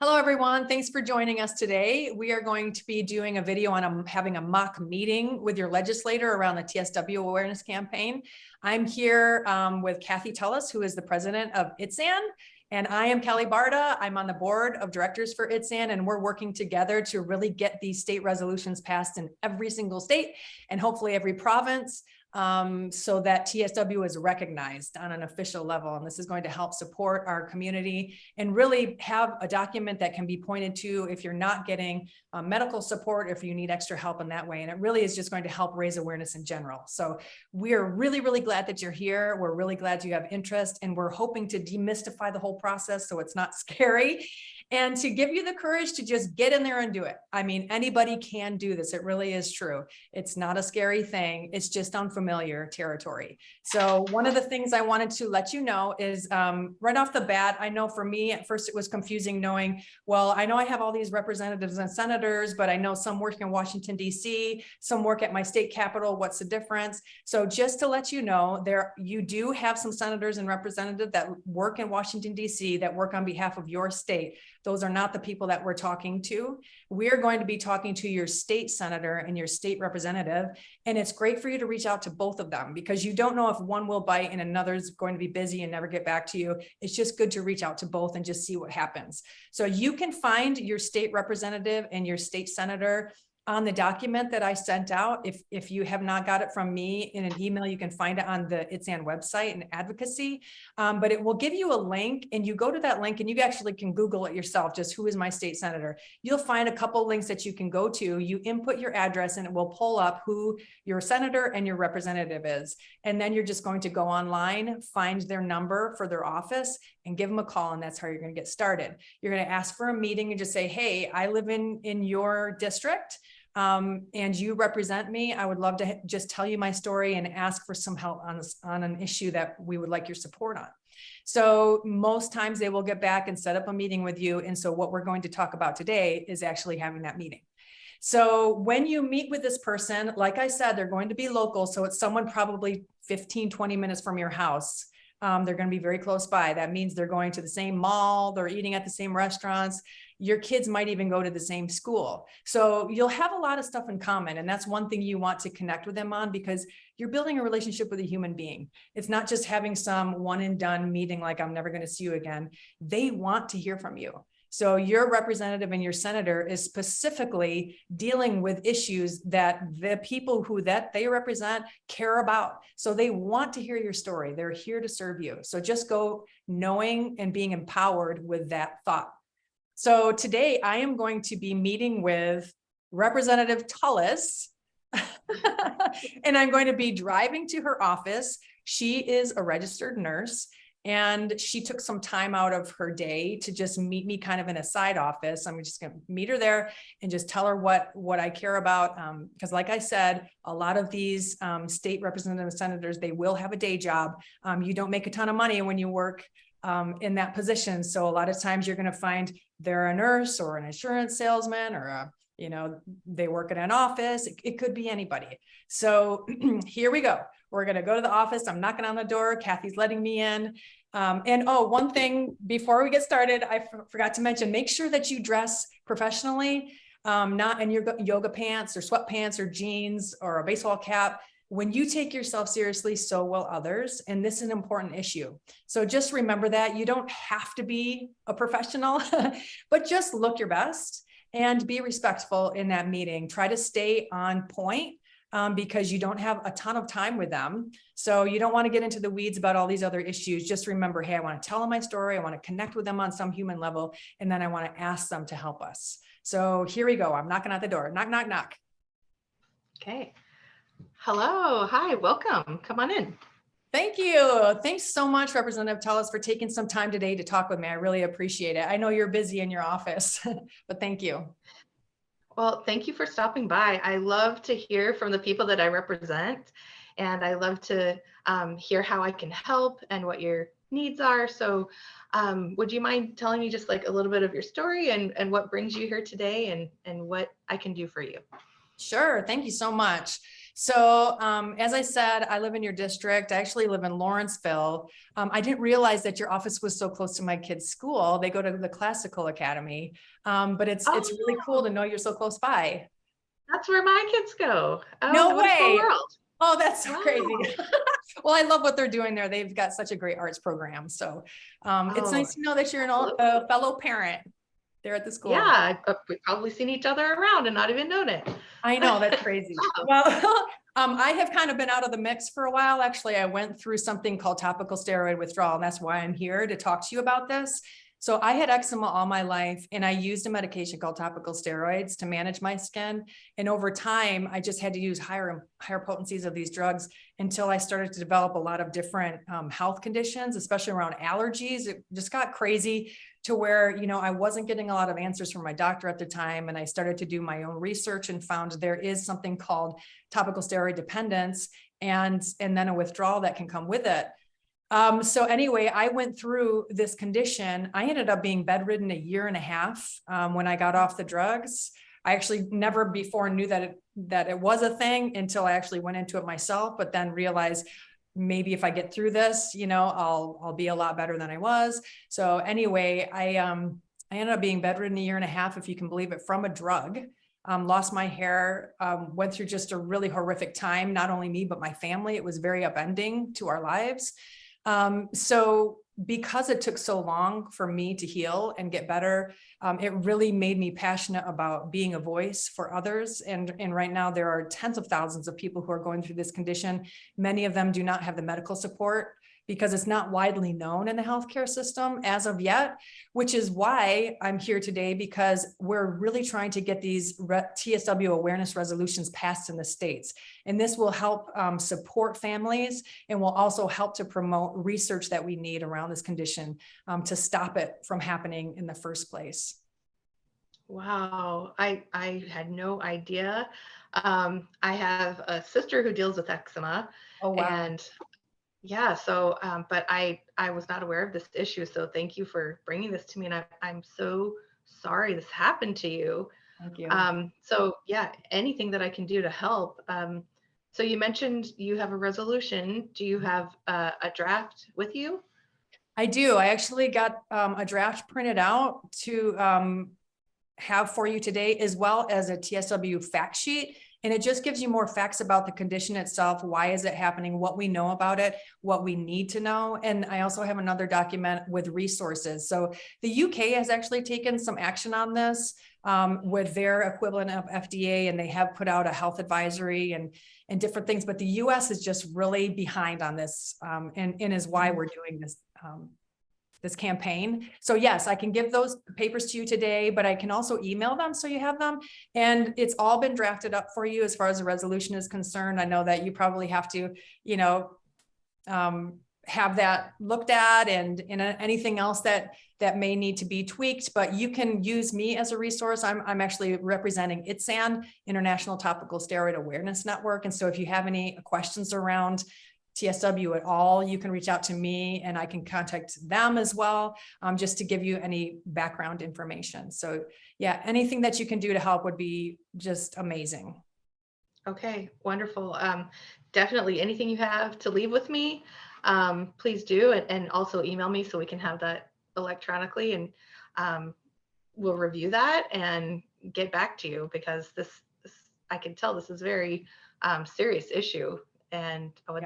Hello, everyone. Thanks for joining us today. We are going to be doing a video on having a mock meeting with your legislator around the TSW awareness campaign. I'm here with Kathy Tullos, who is the president of ITSAN, and I am Kelly Barta. I'm on the board of directors for ITSAN, and we're working together to really get these state resolutions passed in every single state and hopefully every province. So that TSW is recognized on an official level. And this is going to help support our community and really have a document that can be pointed to if you're not getting medical support, if you need extra help in that way. And it really is just going to help raise awareness in general. So we are really, really glad that you're here. We're really glad you have interest, and we're hoping to demystify the whole process so it's not scary, and to give you the courage to just get in there and do it. I mean, anybody can do this. It really is true. It's not a scary thing. It's just unfamiliar territory. So one of the things I wanted to let you know is right off the bat, I know for me, at first it was confusing knowing, well, I know I have all these representatives and senators, but I know some work in Washington, D.C., some work at my state capitol. What's the difference? So just to let you know, you do have some senators and representatives that work in Washington, D.C., that work on behalf of your state. Those are not the people that we're talking to. We're going to be talking to your state senator and your state representative. And it's great for you to reach out to both of them, because you don't know if one will bite and another's going to be busy and never get back to you. It's just good to reach out to both and just see what happens. So you can find your state representative and your state senator on the document that I sent out. If you have not got it from me in an email, you can find it on the ITSAN website and Advocacy, but it will give you a link, and you go to that link and you actually can Google it yourself, just who is my state senator. You'll find a couple links that you can go to. You input your address and it will pull up who your senator and your representative is. And then you're just going to go online, find their number for their office and give them a call. And that's how you're going to get started. You're going to ask for a meeting and just say, hey, I live in your district. And you represent me. I would love to just tell you my story and ask for some help on an issue that we would like your support on. So most times they will get back and set up a meeting with you. And so what we're going to talk about today is actually having that meeting. So when you meet with this person, like I said, they're going to be local. So it's someone probably 15, 20 minutes from your house. They're going to be very close by. That means they're going to the same mall, they're eating at the same restaurants. Your kids might even go to the same school. So you'll have a lot of stuff in common. And that's one thing you want to connect with them on, because you're building a relationship with a human being. It's not just having some one and done meeting like I'm never going to see you again. They want to hear from you. So your representative and your senator is specifically dealing with issues that the people that they represent care about. So they want to hear your story. They're here to serve you. So just go knowing and being empowered with that thought. So today I am going to be meeting with Representative Tullos, and I'm going to be driving to her office. She is a registered nurse, and she took some time out of her day to just meet me kind of in a side office. I'm just going to meet her there and just tell her what I care about. Because like I said, a lot of these state representatives and senators, they will have a day job. You don't make a ton of money when you work in that position. So a lot of times you're going to find they're a nurse or an insurance salesman, or they work in an office. It could be anybody. So here we go. We're going to go to the office. I'm knocking on the door. Kathy's letting me in. One thing before we get started, I forgot to mention, make sure that you dress professionally, not in your yoga pants or sweatpants or jeans or a baseball cap. When you take yourself seriously, so will others. And this is an important issue. So just remember that you don't have to be a professional, but just look your best and be respectful in that meeting. Try to stay on point because you don't have a ton of time with them. So you don't want to get into the weeds about all these other issues. Just remember, hey, I want to tell them my story. I want to connect with them on some human level. And then I want to ask them to help us. So here we go. I'm knocking at the door. Knock, knock, knock. Okay. Hello. Hi. Welcome. Come on in. Thank you. Thanks so much, Representative Tullos, for taking some time today to talk with me. I really appreciate it. I know you're busy in your office, but thank you. Well, thank you for stopping by. I love to hear from the people that I represent, and I love to hear how I can help and what your needs are. So would you mind telling me just like a little bit of your story and what brings you here today and what I can do for you? Sure. Thank you so much. So as I said, I live in your district. I actually live in Lawrenceville. I didn't realize that your office was so close to my kids' school. They go to the Classical Academy, but it's really cool to know you're so close by. That's where my kids go. Oh, No what a small way. world. Oh, that's so Wow. crazy. Well, I love what they're doing there. They've got such a great arts program. So it's nice to know that you're a fellow parent there at the school. Yeah, we've probably seen each other around and not even known it. I know, that's crazy. Well, I have kind of been out of the mix for a while. Actually, I went through something called topical steroid withdrawal, and that's why I'm here to talk to you about this. So I had eczema all my life, and I used a medication called topical steroids to manage my skin. And over time, I just had to use higher potencies of these drugs until I started to develop a lot of different health conditions, especially around allergies. It just got crazy to where, you know, I wasn't getting a lot of answers from my doctor at the time. And I started to do my own research and found there is something called topical steroid dependence and then a withdrawal that can come with it. So anyway, I went through this condition. I ended up being bedridden 1.5 years when I got off the drugs. I actually never before knew that it was a thing until I actually went into it myself, but then realized maybe if I get through this, you know, I'll be a lot better than I was. So anyway, I ended up being bedridden 1.5 years, if you can believe it, from a drug. Lost my hair, went through just a really horrific time, not only me, but my family. It was very upending to our lives. So because it took so long for me to heal and get better, it really made me passionate about being a voice for others. And right now there are tens of thousands of people who are going through this condition. Many of them do not have the medical support because it's not widely known in the healthcare system as of yet, which is why I'm here today, because we're really trying to get these TSW awareness resolutions passed in the states. And this will help support families and will also help to promote research that we need around this condition to stop it from happening in the first place. Wow, I had no idea. I have a sister who deals with eczema. Oh, wow. And yeah, so, but I was not aware of this issue. So thank you for bringing this to me. And I'm so sorry this happened to you. Thank you. So yeah, anything that I can do to help. So you mentioned you have a resolution. Do you have a draft with you? I do. I actually got a draft printed out to have for you today, as well as a TSW fact sheet. And it just gives you more facts about the condition itself. Why is it happening? What we know about it, what we need to know. And I also have another document with resources. So the UK has actually taken some action on this with their equivalent of FDA, and they have put out a health advisory and different things. But the US is just really behind on this and is why we're doing this. This campaign. So yes, I can give those papers to you today, but I can also email them so you have them. And it's all been drafted up for you as far as the resolution is concerned. I know that you probably have to, you know, have that looked at and anything else that may need to be tweaked, but you can use me as a resource. I'm actually representing ITSAN, International Topical Steroid Awareness Network. And so if you have any questions around TSW at all, you can reach out to me and I can contact them as well, just to give you any background information. So yeah, anything that you can do to help would be just amazing. Okay, wonderful. Definitely anything you have to leave with me, please do. And also email me so we can have that electronically, and we'll review that and get back to you, because this I can tell this is a very serious issue, and I would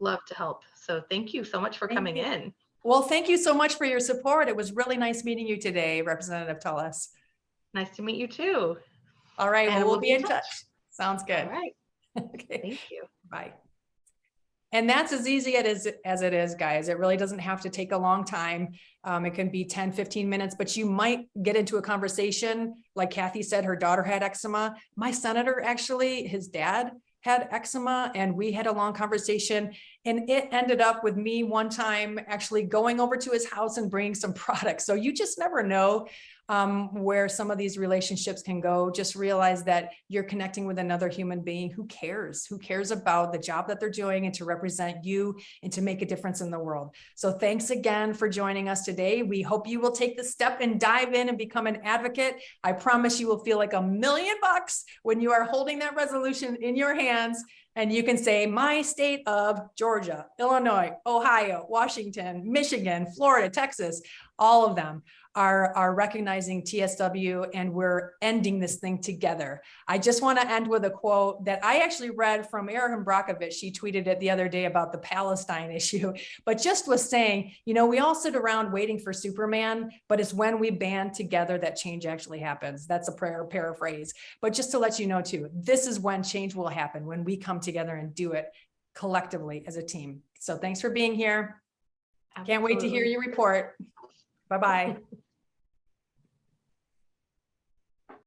love to help. So thank you so much for coming in. Well, thank you so much for your support. It was really nice meeting you today, Representative Tullos. Nice to meet you too. All right, well, we'll be in touch. Sounds good. All right. Okay. Thank you. Bye. And that's as easy as it is, guys. It really doesn't have to take a long time. It can be 10, 15 minutes, but you might get into a conversation. Like Kathy said, her daughter had eczema. My senator, actually, his dad had eczema, and we had a long conversation, And it ended up with me one time actually going over to his house and bringing some products. So you just never know where some of these relationships can go. Just realize that you're connecting with another human being who cares about the job that they're doing and to represent you and to make a difference in the world. So thanks again for joining us today. We hope you will take the step and dive in and become an advocate. I promise you will feel like $1 million when you are holding that resolution in your hands. And you can say, my state of Georgia, Illinois, Ohio, Washington, Michigan, Florida, Texas, all of them are recognizing TSW, and we're ending this thing together. I just want to end with a quote that I actually read from Erin Brockovich. She tweeted it the other day about the Palestine issue, but just was saying, you know, we all sit around waiting for Superman, but it's when we band together that change actually happens. That's a paraphrase, but just to let you know too, this is when change will happen, when we come together and do it collectively as a team. So thanks for being here. Can't wait to hear your report. Bye-bye.